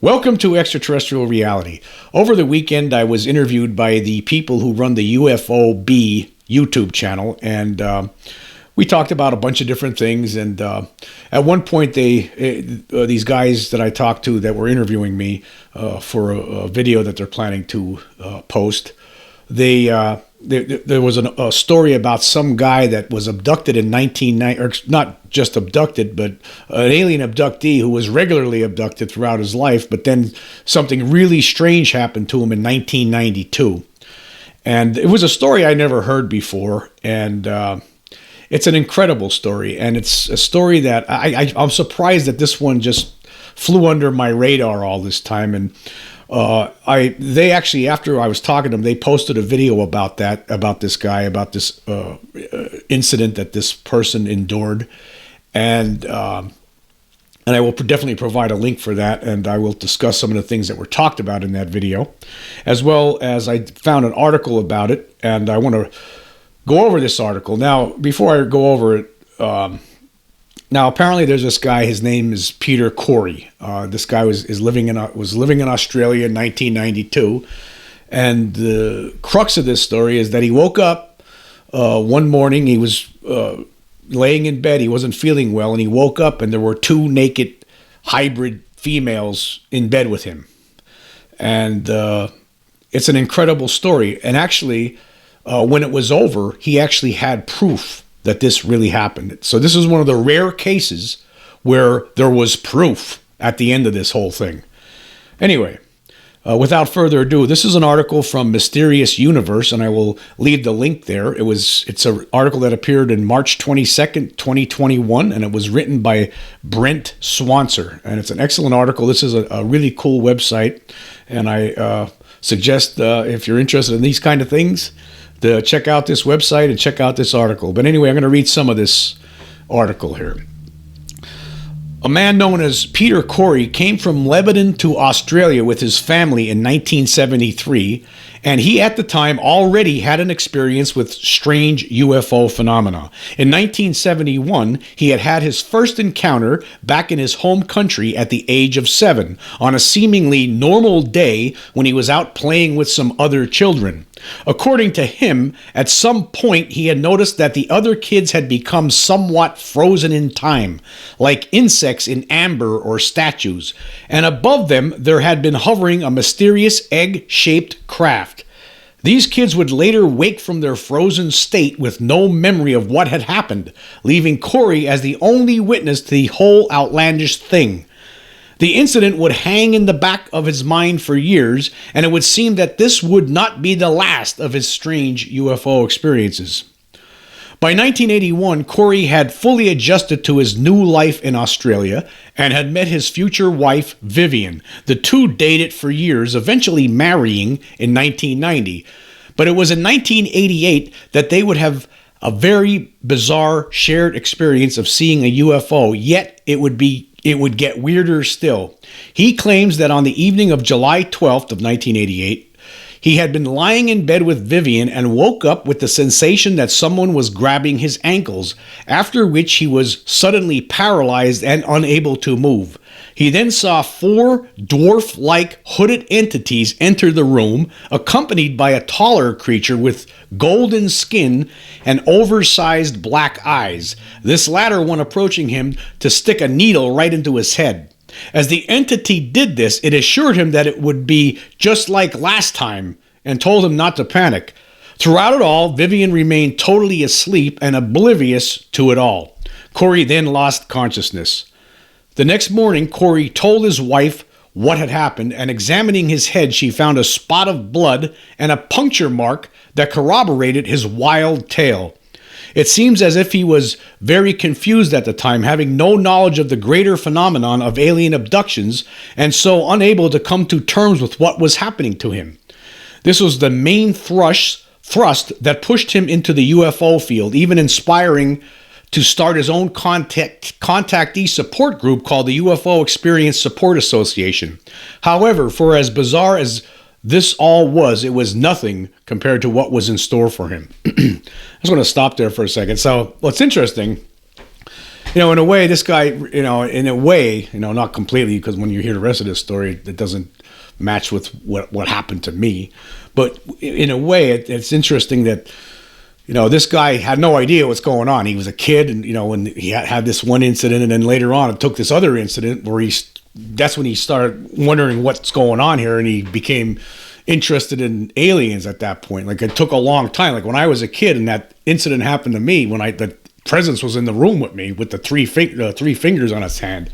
Welcome to Extraterrestrial Reality. Over the weekend, I was interviewed by the people who run the UFOB YouTube channel, and we talked about a bunch of different things. And at one point, these guys that I talked to that were interviewing me for a video that they're planning to post, there was a story about some guy that was abducted in 1990, or not just abducted, but an alien abductee who was regularly abducted throughout his life, but then something really strange happened to him in 1992. And it was a story I never heard before, and it's an incredible story, and it's a story that I'm surprised that this one just flew under my radar all this time. And they actually, after I was talking to them, they posted a video about this guy, about this incident that this person endured, and I will definitely provide a link for that, and I will discuss some of the things that were talked about in that video, as well as I found an article about it, and I want to go over this article. Now, before I go over it, now apparently there's this guy. His name is Peter Khoury. This guy was living in Australia in 1992, and the crux of this story is that he woke up one morning. He was laying in bed. He wasn't feeling well, and he woke up, and there were two naked hybrid females in bed with him. And it's an incredible story. And actually, when it was over, he actually had proof that this really happened. So this is one of the rare cases where there was proof at the end of this whole thing. Anyway, without further ado, this is an article from Mysterious Universe, and I will leave the link there. It's an article that appeared in March 22nd, 2021, and it was written by Brent Swancer. And it's an excellent article. This is a really cool website, and I suggest if you're interested in these kind of things, to check out this website and check out this article. But anyway, I'm going to read some of this article here. A man known as Peter Khoury came from Lebanon to Australia with his family in 1973, and he at the time already had an experience with strange UFO phenomena. In 1971, he had his first encounter back in his home country at the age of 7, on a seemingly normal day when he was out playing with some other children. According to him, at some point he had noticed that the other kids had become somewhat frozen in time, like insects in amber or statues, and above them there had been hovering a mysterious egg-shaped craft. These kids would later wake from their frozen state with no memory of what had happened, leaving Khoury as the only witness to the whole outlandish thing. The incident would hang in the back of his mind for years, and it would seem that this would not be the last of his strange UFO experiences. By 1981, Khoury had fully adjusted to his new life in Australia and had met his future wife, Vivian. The two dated for years, eventually marrying in 1990. But it was in 1988 that they would have a very bizarre shared experience of seeing a UFO, yet it would get weirder still. He claims that on the evening of July 12th of 1988, he had been lying in bed with Vivian and woke up with the sensation that someone was grabbing his ankles, after which he was suddenly paralyzed and unable to move. He then saw 4 dwarf-like hooded entities enter the room, accompanied by a taller creature with golden skin and oversized black eyes, this latter one approaching him to stick a needle right into his head. As the entity did this, it assured him that it would be just like last time and told him not to panic. Throughout it all, Vivian remained totally asleep and oblivious to it all. Khoury then lost consciousness. The next morning, Khoury told his wife what had happened, and examining his head, she found a spot of blood and a puncture mark that corroborated his wild tale. It seems as if he was very confused at the time, having no knowledge of the greater phenomenon of alien abductions, and so unable to come to terms with what was happening to him. This was the main thrust that pushed him into the UFO field, even inspiring to start his own contactee support group called the UFO Experience Support Association. However, for as bizarre as this all was, it was nothing compared to what was in store for him. I just want to stop there for a second. So what's interesting In a way, this guy, not completely, because when you hear the rest of this story, it doesn't match with what happened to me. But in a way, it's interesting that, this guy had no idea what's going on. He was a kid, and, when he had this one incident, and then later on it took this other incident where that's when he started wondering what's going on here, and he became interested in aliens at that point. Like, it took a long time. Like, when I was a kid and that incident happened to me, when the presence was in the room with me with the three fingers on his hand,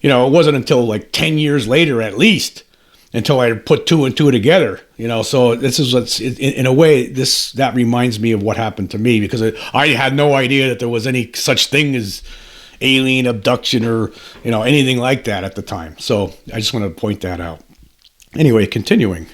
it wasn't until like 10 years later at least until I put two and two together, so this is what's in a way, that reminds me of what happened to me, because I had no idea that there was any such thing as alien abduction or anything like that at the time. So I just want to point that out. Anyway, continuing.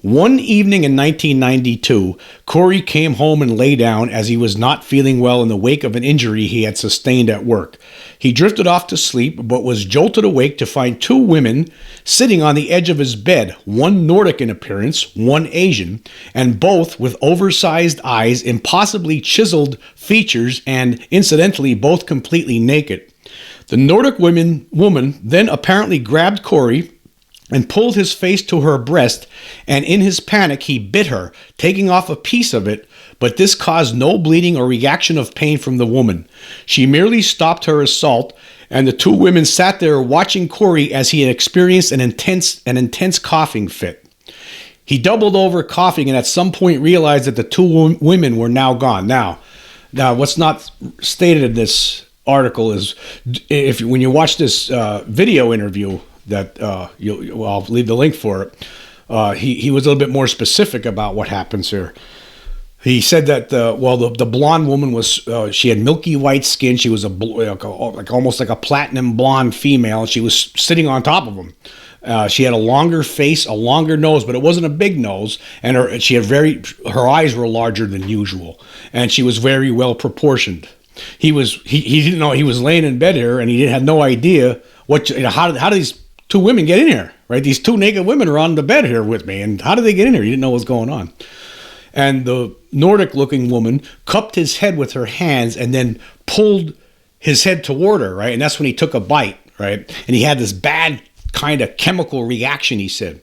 One evening in 1992, Khoury came home and lay down as he was not feeling well in the wake of an injury he had sustained at work. He drifted off to sleep, but was jolted awake to find two women sitting on the edge of his bed, one Nordic in appearance, one Asian, and both with oversized eyes, impossibly chiseled features, and, incidentally, both completely naked. The Nordic woman then apparently grabbed Khoury and pulled his face to her breast, and in his panic he bit her, taking off a piece of it, but this caused no bleeding or reaction of pain from the woman. She merely stopped her assault, and the two women sat there watching Khoury as he had experienced an intense coughing fit. He doubled over coughing and at some point realized that the two women were now gone. Now, what's not stated in this article is, when you watch this video interview, that I'll leave the link for it. He was a little bit more specific about what happens here. He said that the blonde woman was she had milky white skin. She was almost like a platinum blonde female. She was sitting on top of him. She had a longer face, a longer nose, but it wasn't a big nose, and her eyes were larger than usual, and she was very well proportioned. He didn't know he was laying in bed here, and he had no idea how do these two women get in here, right? These two naked women are on the bed here with me, and how did they get in here? He didn't know what was going on. And the Nordic-looking woman cupped his head with her hands and then pulled his head toward her, right? And that's when he took a bite, right? And he had this bad kind of chemical reaction, he said.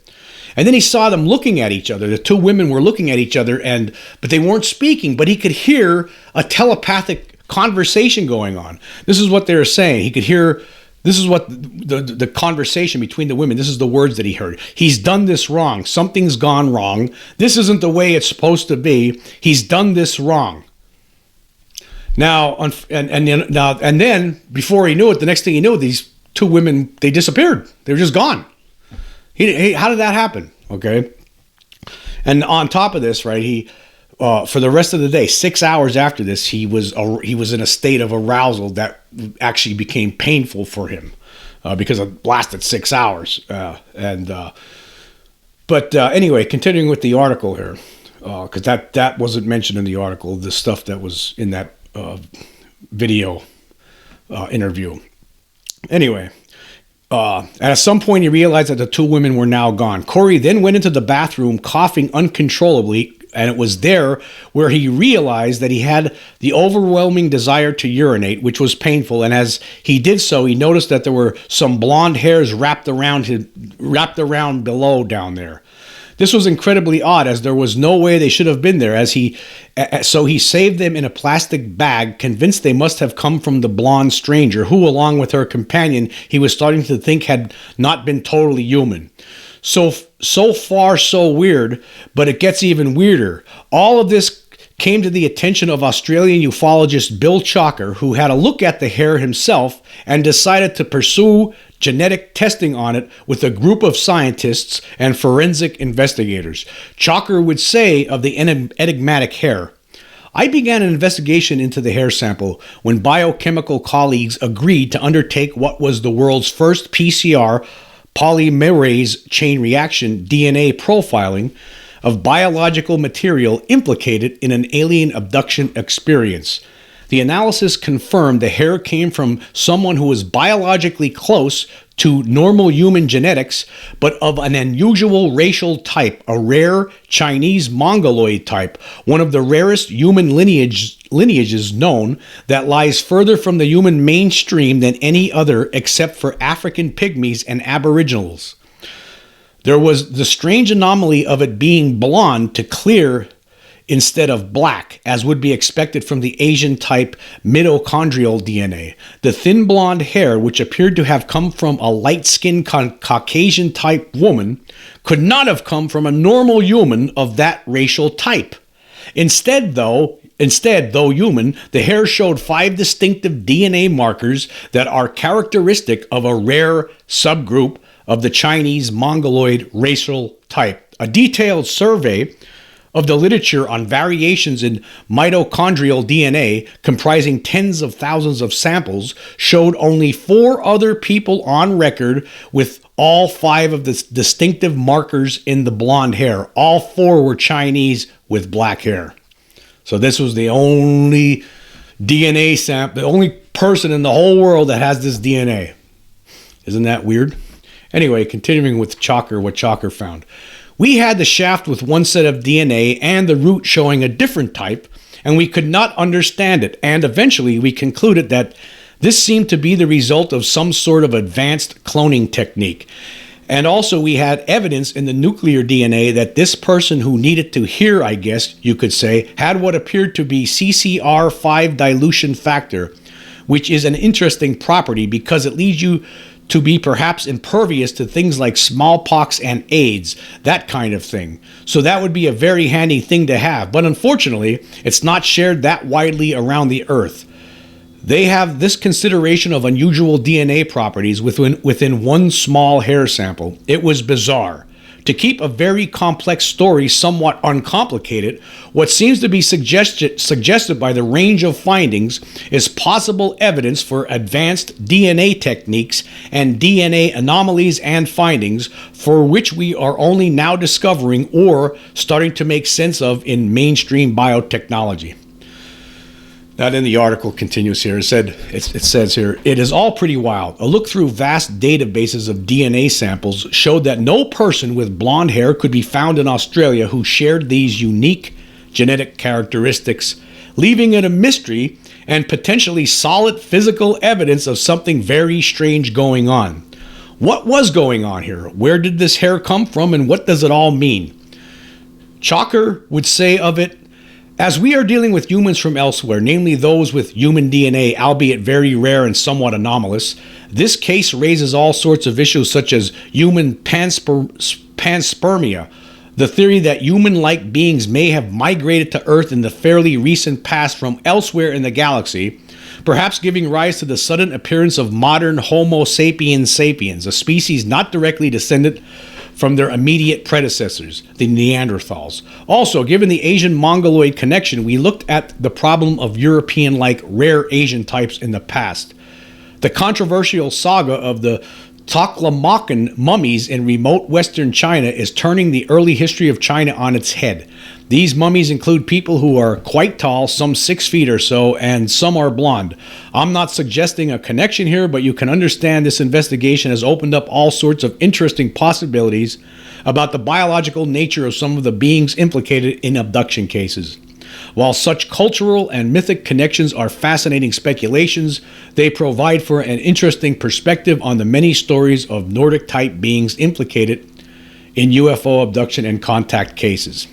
And then he saw them looking at each other. The two women were looking at each other, but they weren't speaking, but he could hear a telepathic conversation going on. This is what they were saying. He could hear. This is what the conversation between the women, this is the words that he heard. He's done this wrong. Something's gone wrong. This isn't the way it's supposed to be. He's done this wrong. Now, and then before he knew it, the next thing he knew, these two women, they disappeared. They were just gone. How did that happen? Okay. And on top of this, right, for the rest of the day, 6 hours after this, he was in a state of arousal that actually became painful for him because it lasted 6 hours. But anyway, continuing with the article here, because that wasn't mentioned in the article, the stuff that was in that video interview. Anyway. At some point, he realized that the two women were now gone. Khoury then went into the bathroom, coughing uncontrollably, and it was there where he realized that he had the overwhelming desire to urinate, which was painful. And as he did so, he noticed that there were some blonde hairs wrapped around below down there. This was incredibly odd, as there was no way they should have been there, so he saved them in a plastic bag, convinced they must have come from the blonde stranger, who, along with her companion, he was starting to think had not been totally human. So far, so weird, but it gets even weirder. All of this came to the attention of Australian ufologist Bill Chalker, who had a look at the hair himself and decided to pursue genetic testing on it with a group of scientists and forensic investigators. Chalker would say of the enigmatic hair, "I began an investigation into the hair sample when biochemical colleagues agreed to undertake what was the world's first PCR polymerase chain reaction DNA profiling of biological material implicated in an alien abduction experience. The analysis confirmed the hair came from someone who was biologically close to normal human genetics, but of an unusual racial type, a rare Chinese Mongoloid type, one of the rarest human lineages known, that lies further from the human mainstream than any other except for African pygmies and aboriginals. There was the strange anomaly of it being blonde to clear instead of black, as would be expected from the Asian type mitochondrial DNA. The thin blonde hair, which appeared to have come from a light-skinned Caucasian type woman, could not have come from a normal human of that racial type. Instead, though human, the hair showed 5 distinctive DNA markers that are characteristic of a rare subgroup of the Chinese Mongoloid racial type. A detailed survey of the literature on variations in mitochondrial DNA, comprising tens of thousands of samples, showed only 4 other people on record with all 5 of the distinctive markers in the blonde hair. All 4 were Chinese with black hair. So this was the only DNA sample, the only person in the whole world that has this DNA. Isn't that weird? Anyway, continuing with Chalker, what Chalker found. We had the shaft with one set of DNA and the root showing a different type, and we could not understand it, and eventually we concluded that this seemed to be the result of some sort of advanced cloning technique. And also we had evidence in the nuclear DNA that this person who needed to hear, I guess you could say, had what appeared to be CCR5 dilution factor, which is an interesting property because it leads you to be perhaps impervious to things like smallpox and AIDS, that kind of thing. So that would be a very handy thing to have, but unfortunately, it's not shared that widely around the Earth. They have this consideration of unusual DNA properties within one small hair sample. It was bizarre. To keep a very complex story somewhat uncomplicated, what seems to be suggested by the range of findings is possible evidence for advanced DNA techniques and DNA anomalies and findings for which we are only now discovering or starting to make sense of in mainstream biotechnology. Now then the article continues here. It says here, it is all pretty wild. A look through vast databases of DNA samples showed that no person with blonde hair could be found in Australia who shared these unique genetic characteristics, leaving it a mystery and potentially solid physical evidence of something very strange going on. What was going on here? Where did this hair come from, and what does it all mean? Chalker would say of it, as we are dealing with humans from elsewhere, namely those with human DNA, albeit very rare and somewhat anomalous, this case raises all sorts of issues such as human panspermia, the theory that human-like beings may have migrated to Earth in the fairly recent past from elsewhere in the galaxy, perhaps giving rise to the sudden appearance of modern Homo sapiens sapiens, a species not directly descended from their immediate predecessors, the Neanderthals. Also, given the Asian Mongoloid connection, we looked at the problem of European-like rare Asian types in the past. The controversial saga of the Taklamakan mummies in remote western China is turning the early history of China on its head. These mummies include people who are quite tall, some 6 feet or so, and some are blonde. I'm not suggesting a connection here, but you can understand this investigation has opened up all sorts of interesting possibilities about the biological nature of some of the beings implicated in abduction cases. While such cultural and mythic connections are fascinating speculations, they provide for an interesting perspective on the many stories of Nordic-type beings implicated in UFO abduction and contact cases.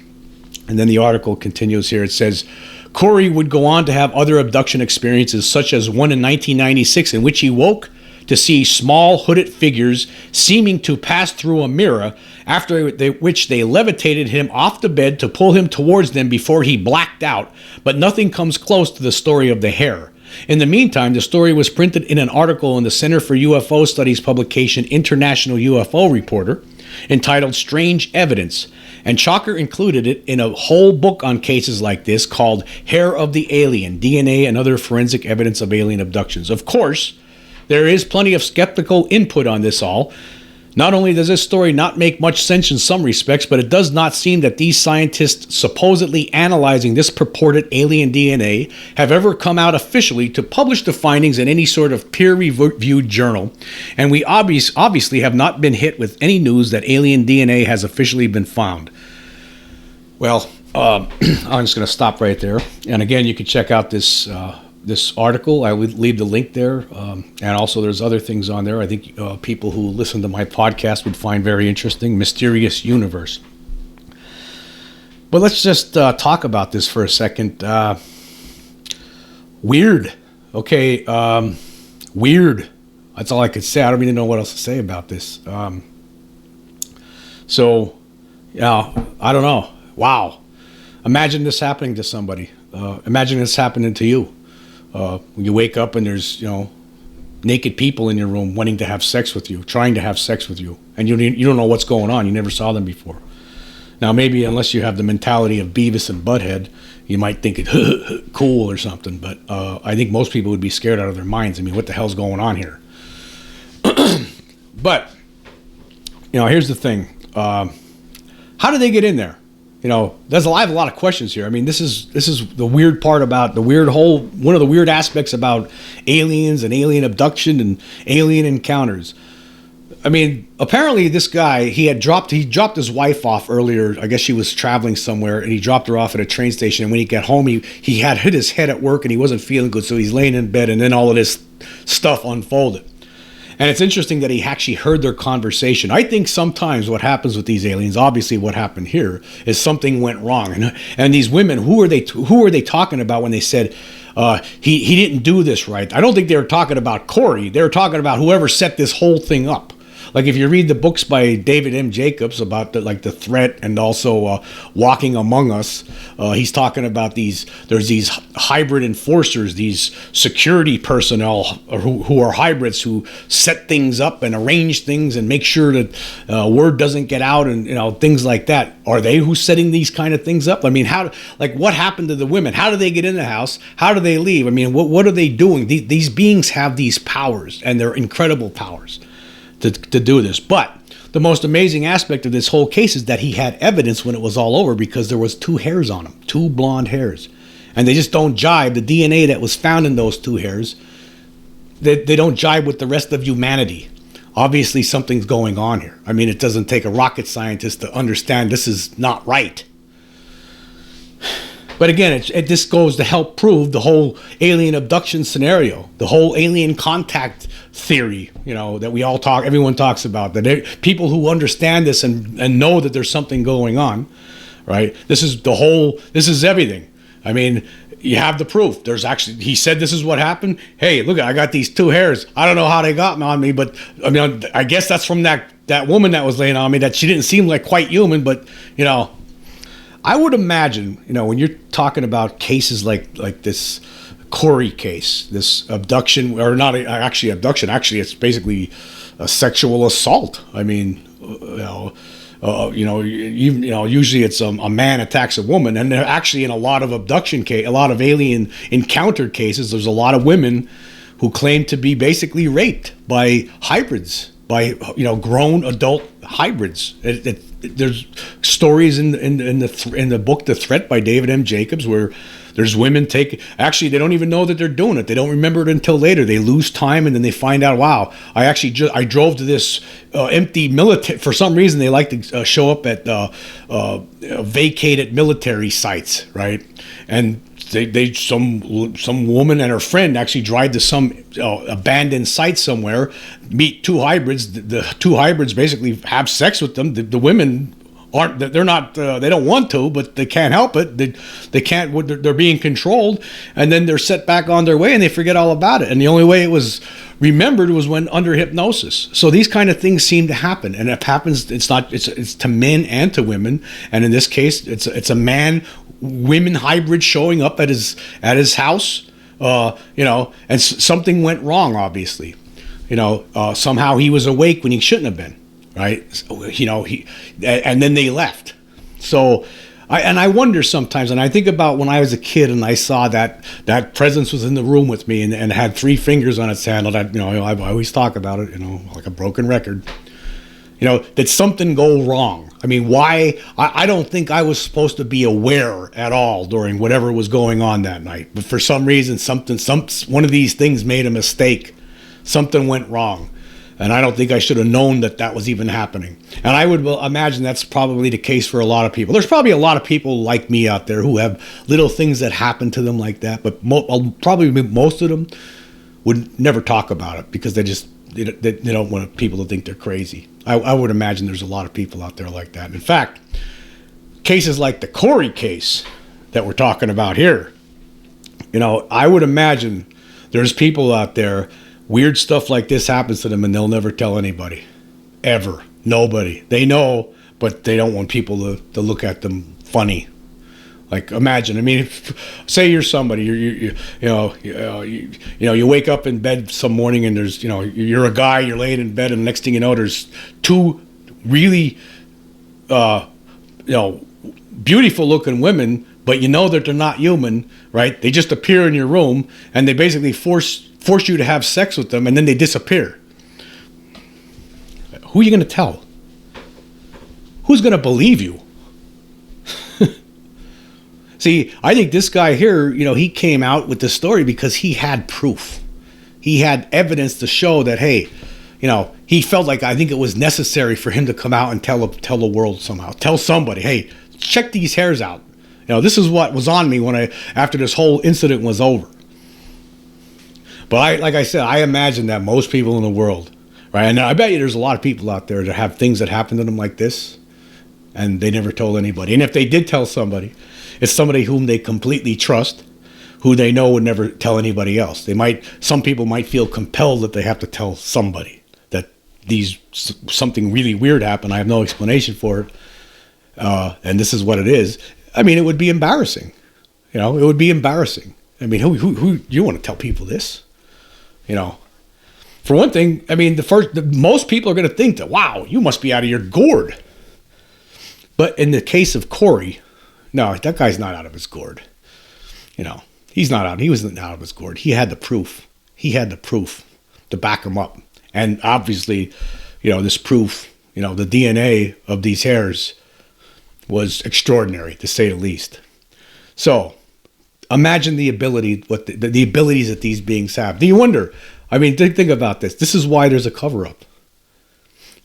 And then the article continues here. It says, Khoury would go on to have other abduction experiences, such as one in 1996 in which he woke to see small hooded figures seeming to pass through a mirror, after which they levitated him off the bed to pull him towards them before he blacked out, but nothing comes close to the story of the hair. In the meantime, the story was printed in an article in the Center for UFO Studies publication International UFO Reporter, entitled Strange Evidence, and Chalker included it in a whole book on cases like this called Hair of the Alien, DNA and Other Forensic Evidence of Alien Abductions. Of course, there is plenty of skeptical input on this all. Not only does this story not make much sense in some respects, but it does not seem that these scientists supposedly analyzing this purported alien DNA have ever come out officially to publish the findings in any sort of peer-reviewed journal, and we obviously have not been hit with any news that alien DNA has officially been found. Well, I'm just going to stop right there. And again, you can check out this article. I would leave the link there. And also there's other things on there I think people who listen to my podcast would find very interesting. Mysterious Universe. But let's just talk about this for a second. Weird. Okay. Weird. That's all I could say. I don't even know what else to say about this. So, yeah, I don't know. Wow. Imagine this happening to somebody. Imagine this happening to you. You wake up and there's, naked people in your room wanting to have sex with you, trying to have sex with you, and you don't know what's going on. You never saw them before. Now, maybe unless you have the mentality of Beavis and Butthead, you might think it cool or something, but I think most people would be scared out of their minds. I mean, what the hell's going on here? But, here's the thing. How did they get in there? I have a lot of questions here. I mean, this is the weird part about one of the weird aspects about aliens and alien abduction and alien encounters. I mean, apparently this guy, he dropped his wife off earlier. I guess she was traveling somewhere, and he dropped her off at a train station. And when he got home, he had hit his head at work, and he wasn't feeling good, so he's laying in bed, and then all of this stuff unfolded. And it's interesting that he actually heard their conversation. I think sometimes what happens with these aliens, obviously what happened here, is something went wrong. And these women, who are they talking about when they said he didn't do this right? I don't think they were talking about Khoury. They were talking about whoever set this whole thing up. Like if you read the books by David M. Jacobs about the threat and also Walking Among Us, he's talking about there's these hybrid enforcers, these security personnel who are hybrids who set things up and arrange things and make sure that word doesn't get out and things like that. Are they who's setting these kind of things up? I mean, what happened to the women? How do they get in the house? How do they leave? I mean, what are they doing? These beings have these powers, and they're incredible powers to do this. But the most amazing aspect of this whole case is that he had evidence when it was all over, because there was 2 hairs on him, 2 blonde hairs, and they just don't jibe. The DNA that was found in those 2 hairs, they don't jibe with the rest of humanity. Obviously something's going on here. I mean, it doesn't take a rocket scientist to understand this is not right. But again, this goes to help prove the whole alien abduction scenario, the whole alien contact theory, that everyone talks about, that people who understand this and know that there's something going on, right? This is everything. I mean, you have the proof. He said this is what happened. Hey, look, I got these 2 hairs. I don't know how they got on me, but I mean, I guess that's from that woman that was laying on me, that she didn't seem like quite human, but I would imagine, when you're talking about cases like this Khoury case, this abduction, or not actually abduction, actually it's basically a sexual assault. I mean, usually it's a man attacks a woman, and actually in a lot of a lot of alien encounter cases, there's a lot of women who claim to be basically raped by hybrids, by grown adult hybrids. There's stories in the book The Threat by David M. Jacobs where there's women they don't even know that they're doing it. They don't remember it until later. They lose time, and then they find out, wow, I drove to this empty military. For some reason, they like to show up at vacated military sites, right? And some woman and her friend actually drive to some abandoned site somewhere, meet 2 hybrids. The 2 hybrids basically have sex with them. The women they don't want to, but they can't help it. They can't. They're being controlled, and then they're set back on their way, and they forget all about it. And the only way it was remembered was when under hypnosis. So these kind of things seem to happen, and it happens. It's to men and to women, and in this case, it's a man-women hybrid showing up at his house, and something went wrong. Obviously, somehow he was awake when he shouldn't have been. Right, and then they left. So, I wonder sometimes, and I think about when I was a kid and I saw that presence was in the room with me and had 3 fingers on its handle. That I always talk about it, like a broken record. Did something go wrong? I mean, why? I don't think I was supposed to be aware at all during whatever was going on that night. But for some reason, one of these things made a mistake. Something went wrong. And I don't think I should have known that was even happening. And I would imagine that's probably the case for a lot of people. There's probably a lot of people like me out there who have little things that happen to them like that. But probably most of them would never talk about it because they don't want people to think they're crazy. I would imagine there's a lot of people out there like that. In fact, cases like the Khoury case that we're talking about here, I would imagine there's people out there, weird stuff like this happens to them and they'll never tell anybody. Ever. Nobody. They know, but they don't want people to look at them funny. Like, imagine, say you're somebody, you wake up in bed some morning and there's, you're a guy, you're laying in bed, and the next thing you know, there's two really, beautiful looking women, but you know that they're not human, right? They just appear in your room and they basically force you to have sex with them, and then they disappear. Who are you going to tell? Who's going to believe you? See, I think this guy here, he came out with the story because he had proof. He had evidence to show that, hey, he felt like, I think it was necessary for him to come out and tell the world somehow. Tell somebody, hey, check these hairs out. This is what was on me after this whole incident was over. But like I said, I imagine that most people in the world, right? And I bet you there's a lot of people out there that have things that happen to them like this, and they never told anybody. And if they did tell somebody, it's somebody whom they completely trust, who they know would never tell anybody else. Some people might feel compelled that they have to tell somebody that something really weird happened. I have no explanation for it, and this is what it is. It would be embarrassing. It would be embarrassing. Who you want to tell people this? For one thing, most people are going to think that, wow, you must be out of your gourd. But in the case of Khoury, no, that guy's not out of his gourd. He wasn't out of his gourd. He had the proof. He had the proof to back him up. And obviously, this proof, the DNA of these hairs was extraordinary, to say the least. So, imagine the ability, the abilities that these beings have. Do you wonder? Think about this. This is why there's a cover-up.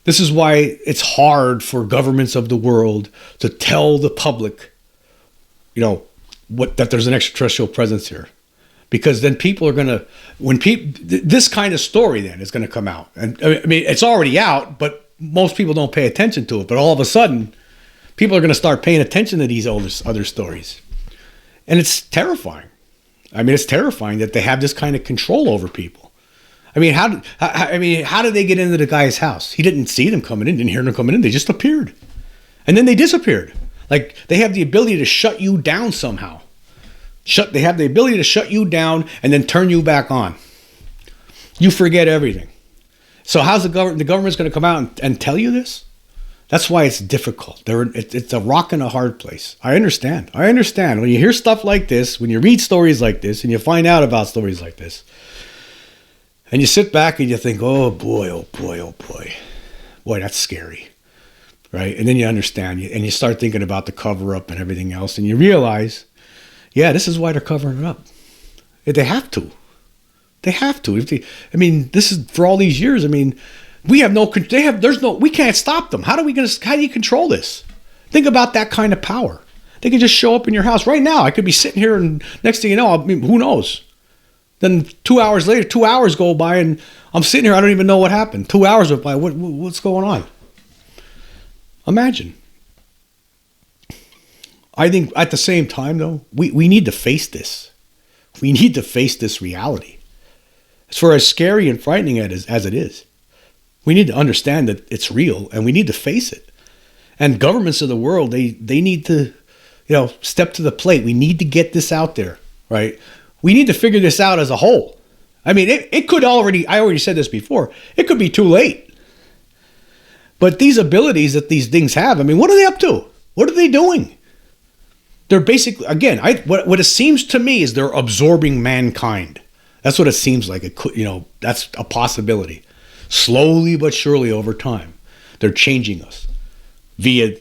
This is why it's hard for governments of the world to tell the public, that there's an extraterrestrial presence here, because then people are gonna, this kind of story then is gonna come out, and it's already out, but most people don't pay attention to it. But all of a sudden, people are gonna start paying attention to these other stories. And it's terrifying. It's terrifying that they have this kind of control over people. How did they get into the guy's house? He didn't see them coming in, didn't hear them coming in. They just appeared. And then they disappeared. Like, they have the ability to shut you down somehow. They have the ability to shut you down and then turn you back on. You forget everything. So how's the government's going to come out and tell you this? That's why it's difficult. It's a rock and a hard place. I understand. When you hear stuff like this, when you read stories like this, and you find out about stories like this, and you sit back and you think, oh boy, oh boy, oh boy. Boy, that's scary. Right? And then you understand, and you start thinking about the cover-up and everything else, and you realize, yeah, this is why they're covering it up. They have to. They have to. This is for all these years. We have we can't stop them. How do you control this? Think about that kind of power. They can just show up in your house right now. I could be sitting here, and next thing you know, who knows? Then 2 hours later, 2 hours go by, and I'm sitting here. I don't even know what happened. 2 hours went by. What's going on? Imagine. I think at the same time, though, we need to face this. We need to face this reality. As far as scary and frightening as it is, we need to understand that it's real, and we need to face it. And governments of the world, they need to, step to the plate. We need to get this out there, right? We need to figure this out as a whole. It could already, I already said this before, it could be too late. But these abilities that these things have, what are they up to? What are they doing? They're basically, again, what it seems to me is they're absorbing mankind. That's what it seems like. It could, that's a possibility. Slowly but surely over time. They're changing us via,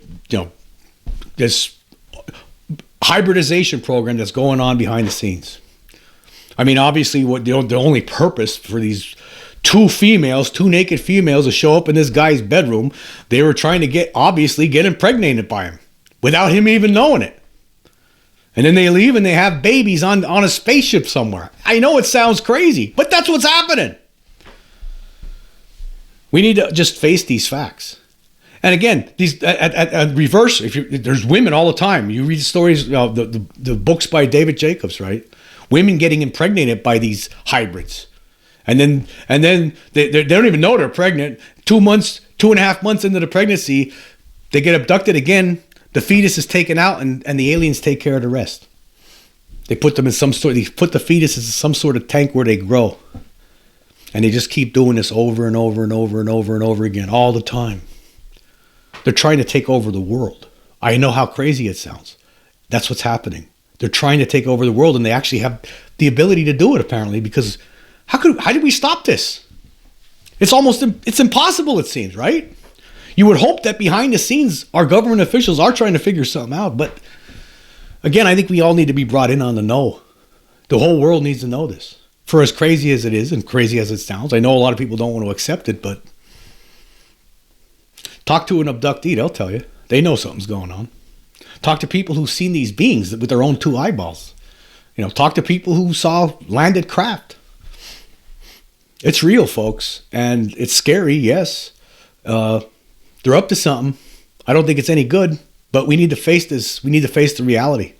this hybridization program that's going on behind the scenes. I mean, obviously, what the only purpose for these two naked females to show up in this guy's bedroom, they were trying to get impregnated by him without him even knowing it. And then they leave and they have babies on a spaceship somewhere. I know it sounds crazy, but that's what's happening. We need to just face these facts. And again, these at reverse, there's women all the time. You read stories, the books by David Jacobs, right? Women getting impregnated by these hybrids. And then they don't even know they're pregnant. 2.5 months into the pregnancy, they get abducted again. The fetus is taken out, and the aliens take care of the rest. They put the fetuses in some sort of tank where they grow. And they just keep doing this over and over and over and over and over again, all the time. They're trying to take over the world. I know how crazy it sounds. That's what's happening. They're trying to take over the world, and they actually have the ability to do it, apparently, because how did we stop this? It's impossible, it seems, right? You would hope that behind the scenes, our government officials are trying to figure something out. But again, I think we all need to be brought in on the know. The whole world needs to know this. For as crazy as it is and crazy as it sounds, I know a lot of people don't want to accept it, but talk to an abductee, they'll tell you. They know something's going on. Talk to people who've seen these beings with their own two eyeballs. Talk to people who saw landed craft. It's real, folks, and it's scary, yes. They're up to something. I don't think it's any good, but we need to face this. We need to face the reality.